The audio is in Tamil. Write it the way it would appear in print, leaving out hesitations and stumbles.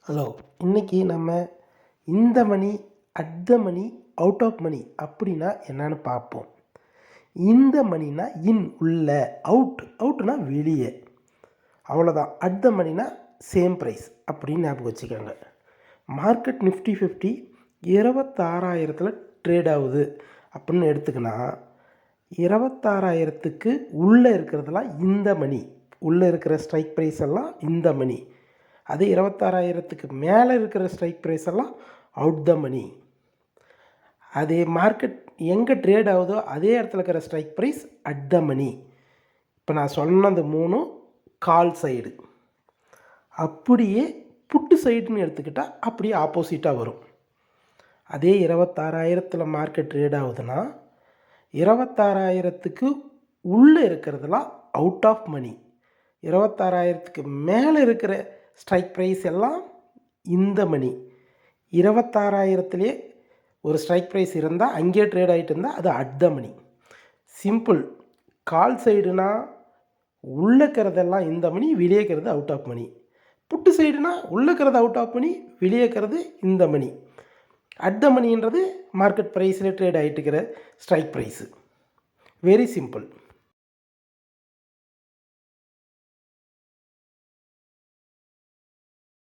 ஹலோ, இன்றைக்கி நம்ம இந்த money, at the money, out of money அப்படின்னா என்னன்னு பார்ப்போம். இந்த மணினா இன் உள்ள, அவுட்னா வெளியே, அவ்வளோதான். அட் த மணினா சேம் ப்ரைஸ் அப்படின்னு ஞாபகம் வச்சுக்கோங்க. மார்க்கெட் நிஃப்டி 50 26,000 ட்ரேட் ஆகுது அப்படின்னு எடுத்துக்கினா 26,000க்கு உள்ளே இருக்கிறதெல்லாம் இந்த மணி, உள்ளே இருக்கிற ஸ்ட்ரைக் ப்ரைஸ் எல்லாம் இந்த மணி. அதே 26,000க்கு மேலே இருக்கிற ஸ்ட்ரைக் ப்ரைஸ் எல்லாம் அவுட் த மணி. அதே மார்க்கெட் எங்கே ட்ரேட் ஆகுதோ அதே இடத்துல இருக்கிற ஸ்ட்ரைக் ப்ரைஸ் அட் த மணி. இப்போ நான் சொன்னது 3 கால் சைடு. அப்படியே புட்டு சைடுன்னு எடுத்துக்கிட்டால் அப்படியே ஆப்போசிட்டாக வரும். அதே 26,000 மார்க்கெட் ட்ரேட் ஆகுதுன்னா 26,000க்கு உள்ளே இருக்கிறதெல்லாம் அவுட் ஆஃப் மணி. 26,000க்கு மேலே இருக்கிற ஸ்ட்ரைக் ப்ரைஸ் எல்லாம் இந்த மணி. 26,000லேயே ஒரு ஸ்ட்ரைக் ப்ரைஸ் இருந்தால் அங்கேயே ட்ரேட் ஆகிட்டு இருந்தால் அது அட் த மணி. சிம்பிள். கால் சைடுனா உள்ளே இருக்கிறதெல்லாம் இந்த மணி, வெளியே இருக்கிறது அவுட் ஆஃப் மணி. புட்டு சைடுனா உள்ளே இருக்கிறது அவுட் ஆஃப் மணி, வெளியே இருக்கிறது இந்த மணி. அட் த மணின்றது மார்க்கெட் ப்ரைஸில் ட்ரேட் ஆகிட்டு இருக்கிற ஸ்ட்ரைக் ப்ரைஸு. Very simple.